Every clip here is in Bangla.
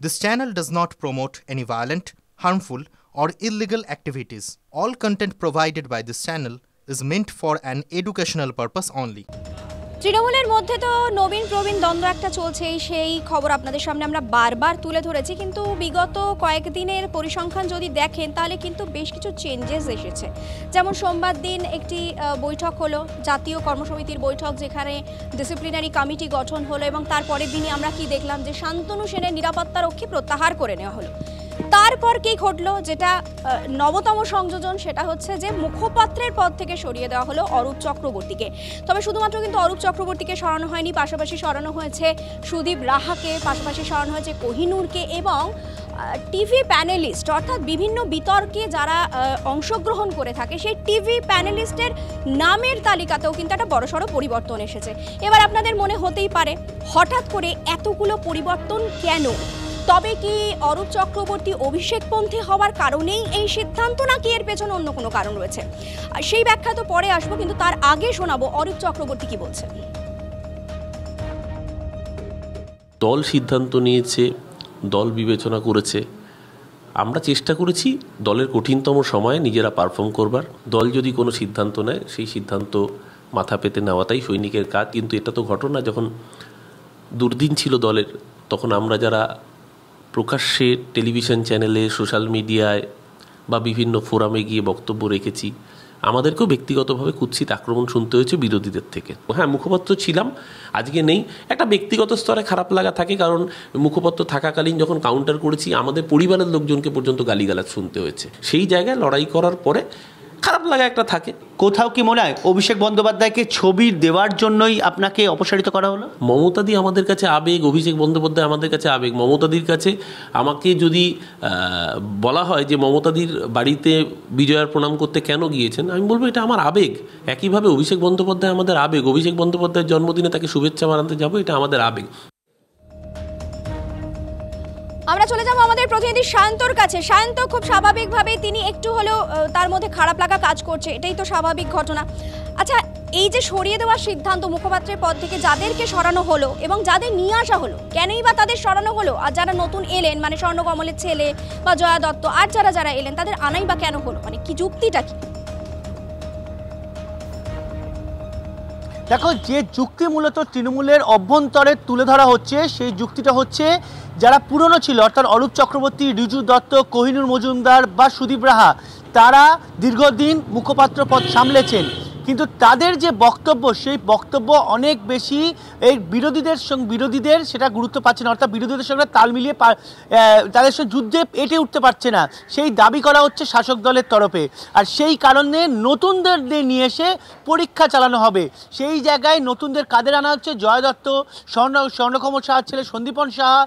This channel does not promote any violent, harmful, or illegal activities. All content provided by this channel is meant for an educational purpose only. তৃণমূলের মধ্যে তো নবীন প্রবীণ দ্বন্দ্ব একটা চলছেই, সেই খবর আপনাদের সামনে আমরা বারবার তুলে ধরেছি। কিন্তু বিগত কয়েকদিনের পরিসংখ্যান যদি দেখেন তাহলে কিন্তু বেশ কিছু চেঞ্জেস এসেছে। যেমন সোমবার দিন একটি বৈঠক হলো, জাতীয় কর্মসমিতির বৈঠক, যেখানে ডিসিপ্লিনারি কমিটি গঠন হলো এবং তারপরের দিনই আমরা কি দেখলাম যে শান্তনু সেনের নিরাপত্তারক্ষী প্রত্যাহার করে নেওয়া হলো। তারপর কি ঘটলো, যেটা নবতম সংযোজন, সেটা হচ্ছে যে মুখপাত্রের পদ থেকে সরিয়ে দেওয়া হলো অরূপ চক্রবর্তীকে। তবে শুধুমাত্র কিন্তু অরূপ চক্রবর্তীকে সরানো হয়নি, পাশাপাশি সরানো হয়েছে সুদীপ রাহাকে, পাশাপাশি সরানো হয়েছে কোহিনুরকে এবং টিভি প্যানেলিস্ট, অর্থাৎ বিভিন্ন বিতর্কে যারা অংশগ্রহণ করে থাকে সেই টিভি প্যানেলিস্টের নামের তালিকাতেও কিন্তু একটা বড়সড় পরিবর্তন এসেছে। এবার আপনাদের মনে হতেই পারে হঠাৎ করে এতগুলো পরিবর্তন কেন? তবে কি অরূপ চক্রবর্তী অভিষেকপন্থী হওয়ার কারণেই এই সিদ্ধান্ত, নাকি এর পেছনে অন্য কোনো কারণ রয়েছে? সেই ব্যাখ্যা তো পরে আসবো, কিন্তু তার আগে শোনাবো অরূপ চক্রবর্তী কি বলছে। দল সিদ্ধান্ত নিয়েছে, দল বিবেচনা করেছে। আমরা চেষ্টা করেছি দলের কঠিনতম সময়ে নিজেরা পারফর্ম করবার। দল যদি কোনো সিদ্ধান্ত নেয় সেই সিদ্ধান্ত মাথা পেতে নেওয়াটাই সৈনিকের কাজ। কিন্তু এটা তো ঘটনা, যখন দুর্দিন ছিল দলের, তখন আমরা যারা প্রকাশ্যে টেলিভিশন চ্যানেলে, সোশ্যাল মিডিয়ায় বা বিভিন্ন ফোরামে গিয়ে বক্তব্য রেখেছি, আমাদেরকেও ব্যক্তিগতভাবে কুৎসিত আক্রমণ শুনতে হয়েছে বিরোধীদের থেকে। হ্যাঁ, মুখপাত্র ছিলাম, আজকে নেই, একটা ব্যক্তিগত স্তরে খারাপ লাগা থাকে, কারণ মুখপাত্র থাকাকালীন যখন কাউন্টার করেছি আমাদের পরিবারের লোকজনকে পর্যন্ত গালিগালাজ শুনতে হয়েছে। সেই জায়গায় লড়াই করার পরে খারাপ লাগা একটা থাকে। কোথাও কি মনে হয় অভিষেক বন্দ্যোপাধ্যায়কে ছবি দেওয়ার জন্যই আপনাকে অপসারিত করা হলো? মমতাদি আমাদের কাছে আবেগ, অভিষেক বন্দ্যোপাধ্যায় আমাদের কাছে আবেগ। মমতাদির কাছে আমাকে যদি বলা হয় যে মমতাদির বাড়িতে বিজয়ার প্রণাম করতে কেন গিয়েছেন, আমি বলবো এটা আমার আবেগ। একইভাবে অভিষেক বন্দ্যোপাধ্যায় আমাদের আবেগ। অভিষেক বন্দ্যোপাধ্যায়ের জন্মদিনে তাকে শুভেচ্ছা জানাতে যাবো, এটা আমাদের আবেগ। আমরা চলে যাবো আমাদের প্রতিনিধি শান্তর কাছে। শান্ত, খুব স্বাভাবিকভাবে তিনি একটু হলেও তার মধ্যে খারাপ লাগা কাজ করছে, এটাই তো স্বাভাবিক ঘটনা। আচ্ছা, এই যে সরিয়ে দেওয়ার সিদ্ধান্ত, মুখপাত্রের পদ থেকে যাদেরকে সরানো হলো এবং যাদের নিয়ে আসা হলো, কেনই বা তাদের সরানো হলো? আর যারা নতুন এলেন, মানে স্বর্ণকমলের ছেলে বা জয়া দত্ত, আর যারা এলেন, তাদের আনাই বা কেন হলো? মানে কি যুক্তিটা কি? দেখো, যে যুক্তি মূলত তৃণমূলের অভ্যন্তরে তুলে ধরা হচ্ছে, সেই যুক্তিটা হচ্ছে যারা পুরনো ছিল, অর্থাৎ অরূপ চক্রবর্তী, ঋজু দত্ত, কোহিনুর মজুমদার বা সুদীপ রাহা, তারা দীর্ঘদিন মুখপাত্র পদ সামলেছেন, কিন্তু তাদের যে বক্তব্য, সেই বক্তব্য অনেক বেশি এই বিরোধীদের সেটা গুরুত্ব পাচ্ছে না, অর্থাৎ বিরোধীদের সঙ্গে তাল মিলিয়ে তাদের সঙ্গে যুদ্ধে এঁটে উঠতে পারছে না, সেই দাবি করা হচ্ছে শাসক দলের তরফে। আর সেই কারণে নতুনদের নিয়ে এসে পরীক্ষা চালানো হবে। সেই জায়গায় নতুনদের কাদের আনা হচ্ছে? জয় দত্ত, স্বর্ণকমল সাহার ছেলে সন্দীপন সাহা,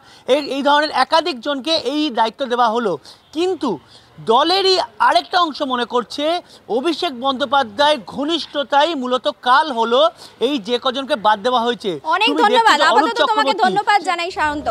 এই ধরনের একাধিক জনকে এই দায়িত্ব দেওয়া হলো। কিন্তু দলেরই আরেকটা অংশ মনে করছে অভিষেক বন্দ্যোপাধ্যায়ের ঘনিষ্ঠতাই মূলত কাল হলো এই যে কজনকে বাদ দেওয়া হয়েছে। অনেক ধন্যবাদ, আপাতত তোমাকে ধন্যবাদ জানাই শান্ত।